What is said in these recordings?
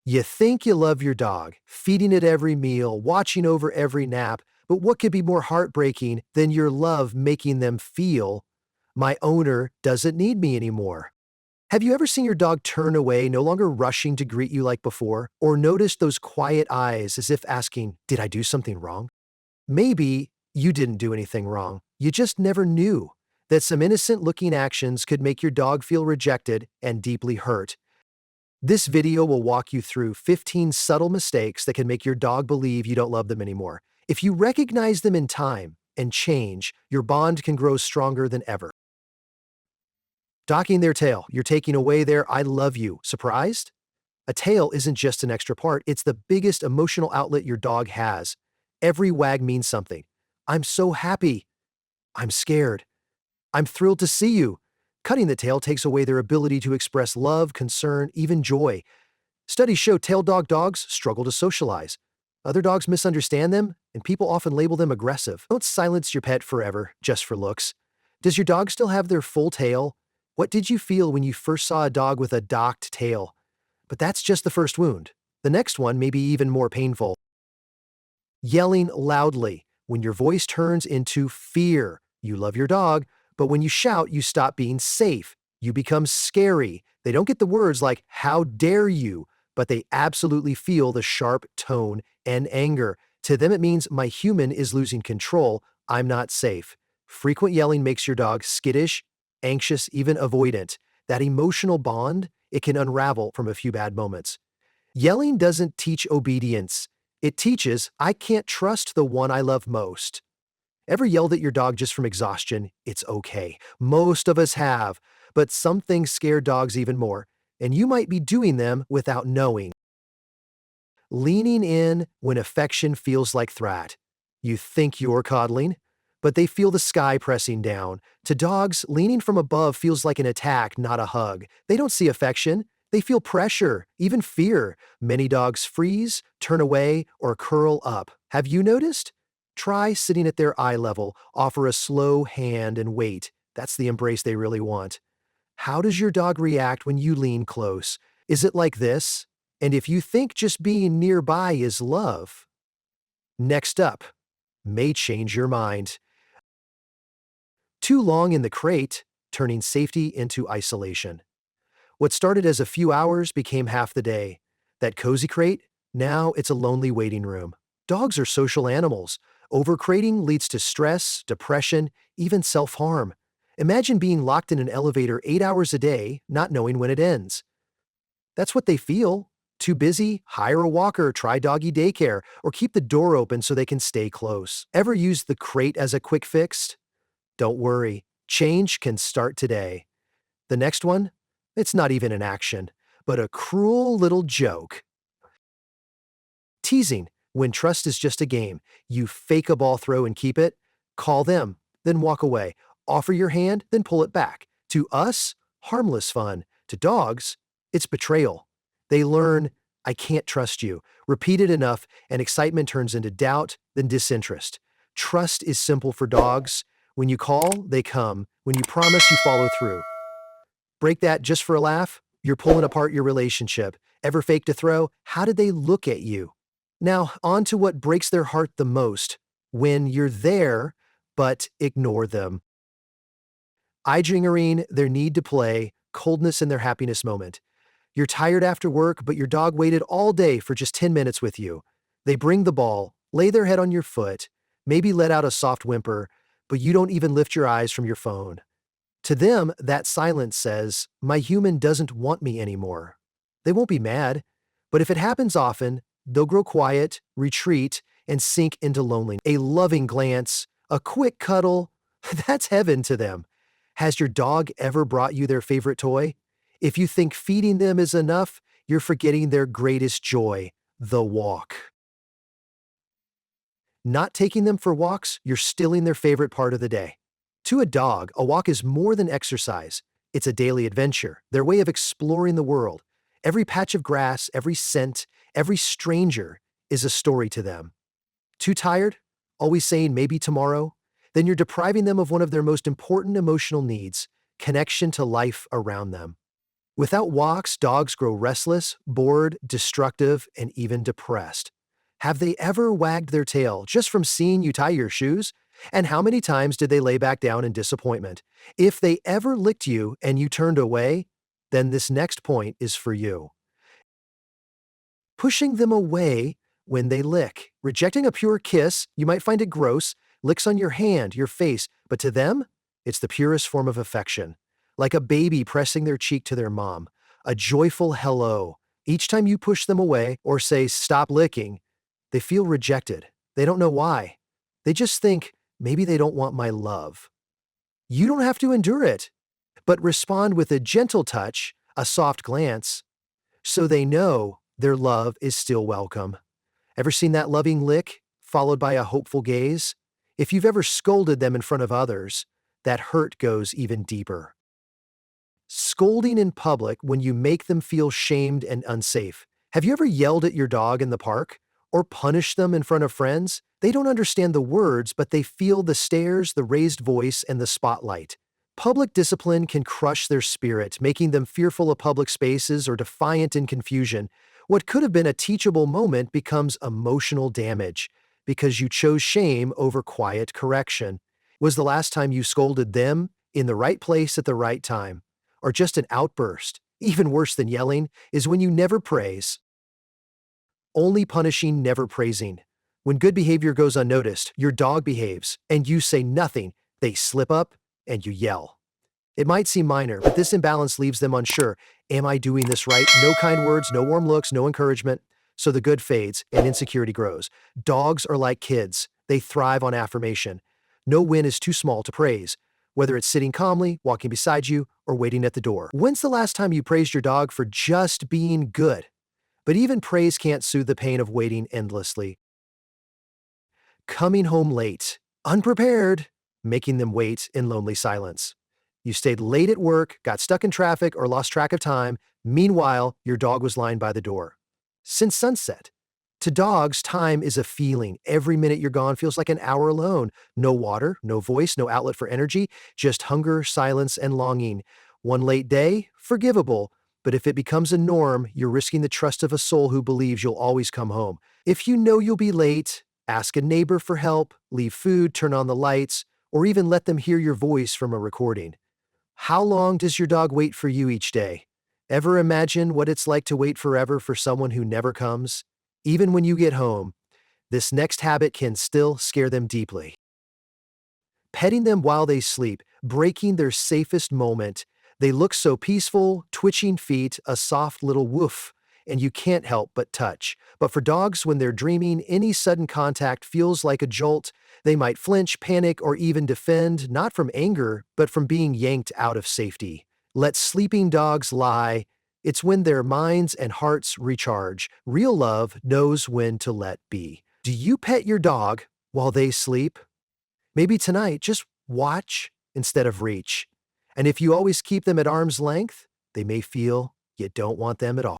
You think you love your dog, feeding it every meal, watching over every nap, but what could be more heartbreaking than your love making them feel, my owner doesn't need me anymore? Have you ever seen your dog turn away, no longer rushing to greet you like before, or noticed those quiet eyes as if asking, did I do something wrong? Maybe you didn't do anything wrong. You just never knew that some innocent looking actions could make your dog feel rejected and deeply hurt. This video will walk you through 15 subtle mistakes that can make your dog believe you don't love them anymore. If you recognize them in time and change, your bond can grow stronger than ever. Docking their tail, you're taking away their I love you. Surprised? A tail isn't just an extra part, it's the biggest emotional outlet your dog has. Every wag means something. I'm so happy. I'm scared. I'm thrilled to see you. Cutting the tail takes away their ability to express love, concern, even joy. Studies show tail dogs struggle to socialize. Other dogs misunderstand them, and people often label them aggressive. Don't silence your pet forever, just for looks. Does your dog still have their full tail? What did you feel when you first saw a dog with a docked tail? But that's just the first wound. The next one may be even more painful. Yelling loudly. When your voice turns into fear, you love your dog, but when you shout, you stop being safe. You become scary. They don't get the words like, how dare you, but they absolutely feel the sharp tone and anger. To them, it means my human is losing control. I'm not safe. Frequent yelling makes your dog skittish, anxious, even avoidant. That emotional bond, it can unravel from a few bad moments. Yelling doesn't teach obedience. It teaches, I can't trust the one I love most. Ever yelled at your dog just from exhaustion? It's okay. Most of us have, but some things scare dogs even more, and you might be doing them without knowing. Leaning in when affection feels like threat. You think you're coddling, but they feel the sky pressing down. To dogs, leaning from above feels like an attack, not a hug. They don't see affection. They feel pressure, even fear. Many dogs freeze, turn away, or curl up. Have you noticed? Try sitting at their eye level, offer a slow hand and wait. That's the embrace they really want. How does your dog react when you lean close? Is it like this? And if you think just being nearby is love, next up may change your mind. Too long in the crate, turning safety into isolation. What started as a few hours became half the day. That cozy crate, now it's a lonely waiting room. Dogs are social animals. Overcrating leads to stress, depression, even self-harm. Imagine being locked in an elevator 8 hours a day, not knowing when it ends. That's what they feel. Too busy? Hire a walker, try doggy daycare, or keep the door open so they can stay close. Ever use the crate as a quick fix? Don't worry, change can start today. The next one? It's not even an action, but a cruel little joke. Teasing, when trust is just a game. You fake a ball throw and keep it. Call them, then walk away. Offer your hand, then pull it back. To us, harmless fun. To dogs, it's betrayal. They learn, I can't trust you. Repeat it enough, and excitement turns into doubt, then disinterest. Trust is simple for dogs. When you call, they come. When you promise, you follow through. Break that just for a laugh? You're pulling apart your relationship. Ever faked a throw? How did they look at you? Now, on to what breaks their heart the most. When you're there, but ignore them. Eye-jingering, their need to play, coldness in their happiness moment. You're tired after work, but your dog waited all day for just 10 minutes with you. They bring the ball, lay their head on your foot, maybe let out a soft whimper, but you don't even lift your eyes from your phone. To them, that silence says, my human doesn't want me anymore. They won't be mad, but if it happens often, they'll grow quiet, retreat, and sink into loneliness. A loving glance, a quick cuddle, that's heaven to them. Has your dog ever brought you their favorite toy? If you think feeding them is enough, you're forgetting their greatest joy, the walk. Not taking them for walks, you're stealing their favorite part of the day. To a dog, a walk is more than exercise. It's a daily adventure, their way of exploring the world. Every patch of grass, every scent, every stranger is a story to them. Too tired? Always saying maybe tomorrow? Then you're depriving them of one of their most important emotional needs, connection to life around them. Without walks, dogs grow restless, bored, destructive, and even depressed. Have they ever wagged their tail just from seeing you tie your shoes? And how many times did they lay back down in disappointment? If they ever licked you and you turned away, then this next point is for you. Pushing them away when they lick. Rejecting a pure kiss, you might find it gross, licks on your hand, your face, but to them, it's the purest form of affection. Like a baby pressing their cheek to their mom. A joyful hello. Each time you push them away or say, stop licking, they feel rejected. They don't know why. They just think, maybe they don't want my love. You don't have to endure it, but respond with a gentle touch, a soft glance, so they know their love is still welcome. Ever seen that loving lick, followed by a hopeful gaze? If you've ever scolded them in front of others, that hurt goes even deeper. Scolding in public when you make them feel shamed and unsafe. Have you ever yelled at your dog in the park? Or punished them in front of friends? They don't understand the words, but they feel the stares, the raised voice, and the spotlight. Public discipline can crush their spirit, making them fearful of public spaces or defiant in confusion. What could have been a teachable moment becomes emotional damage because you chose shame over quiet correction. Was the last time you scolded them in the right place at the right time? Or just an outburst? Even worse than yelling is when you never praise. Only punishing, never praising. When good behavior goes unnoticed, your dog behaves, and you say nothing, they slip up, and you yell. It might seem minor, but this imbalance leaves them unsure. Am I doing this right? No kind words, no warm looks, no encouragement. So the good fades, and insecurity grows. Dogs are like kids. They thrive on affirmation. No win is too small to praise, whether it's sitting calmly, walking beside you, or waiting at the door. When's the last time you praised your dog for just being good? But even praise can't soothe the pain of waiting endlessly. Coming home late, unprepared, making them wait in lonely silence. You stayed late at work, got stuck in traffic, or lost track of time. Meanwhile, your dog was lying by the door. Since sunset. To dogs, time is a feeling. Every minute you're gone feels like an hour alone. No water, no voice, no outlet for energy, just hunger, silence, and longing. One late day, forgivable. But if it becomes a norm, you're risking the trust of a soul who believes you'll always come home. If you know you'll be late, ask a neighbor for help, leave food, turn on the lights, or even let them hear your voice from a recording. How long does your dog wait for you each day? Ever imagine what it's like to wait forever for someone who never comes? Even when you get home, this next habit can still scare them deeply. Petting them while they sleep, breaking their safest moment. They look so peaceful, twitching feet, a soft little woof, and you can't help but touch. But for dogs, when they're dreaming, any sudden contact feels like a jolt. They might flinch, panic, or even defend, not from anger, but from being yanked out of safety. Let sleeping dogs lie. It's when their minds and hearts recharge. Real love knows when to let be. Do you pet your dog while they sleep? Maybe tonight, just watch instead of reach. And if you always keep them at arm's length, they may feel you don't want them at all.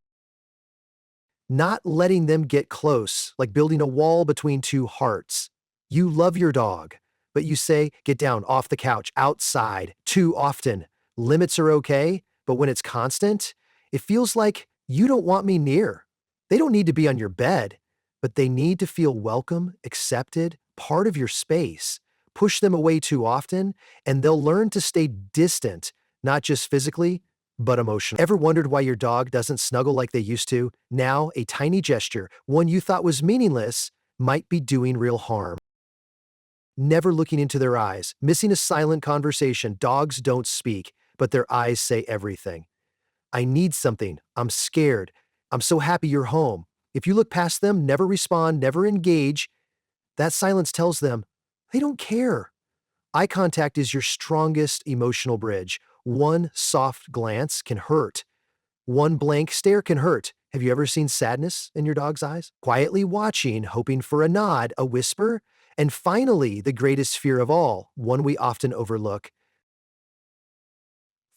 Not letting them get close, like building a wall between two hearts. You love your dog, but you say, get down off the couch, outside, too often. Limits are okay, but when it's constant, it feels like you don't want me near. They don't need to be on your bed, but they need to feel welcome, accepted, part of your space. Push them away too often, and they'll learn to stay distant, not just physically, but emotionally. Ever wondered why your dog doesn't snuggle like they used to? Now, a tiny gesture, one you thought was meaningless, might be doing real harm. Never looking into their eyes, missing a silent conversation. Dogs don't speak, but their eyes say everything. I need something. I'm scared. I'm so happy you're home. If you look past them, never respond, never engage, that silence tells them they don't care. Eye contact is your strongest emotional bridge. One soft glance can hurt. One blank stare can hurt. Have you ever seen sadness in your dog's eyes? Quietly watching, hoping for a nod, a whisper, and finally, the greatest fear of all, one we often overlook.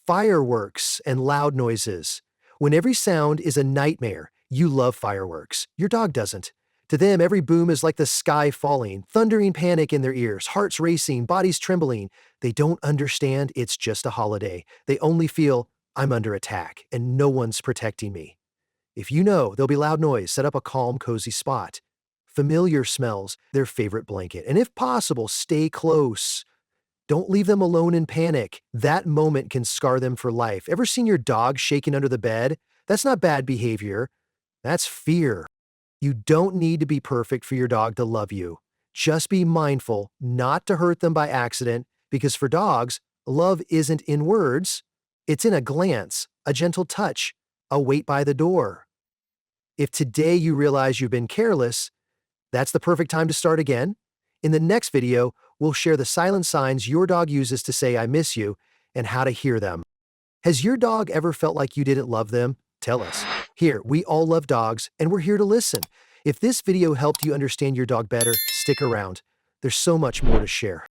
Fireworks and loud noises. When every sound is a nightmare, you love fireworks. Your dog doesn't. To them, every boom is like the sky falling, thundering panic in their ears, hearts racing, bodies trembling. They don't understand it's just a holiday. They only feel, I'm under attack, and no one's protecting me. If you know there'll be loud noise, set up a calm, cozy spot. Familiar smells, their favorite blanket, and if possible, stay close. Don't leave them alone in panic. That moment can scar them for life. Ever seen your dog shaking under the bed? That's not bad behavior. That's fear. You don't need to be perfect for your dog to love you. Just be mindful not to hurt them by accident, because for dogs, love isn't in words, it's in a glance, a gentle touch, a wait by the door. If today you realize you've been careless, that's the perfect time to start again. In the next video, we'll share the silent signs your dog uses to say, "I miss you," and how to hear them. Has your dog ever felt like you didn't love them? Tell us. Here, we all love dogs, and we're here to listen. If this video helped you understand your dog better, stick around. There's so much more to share.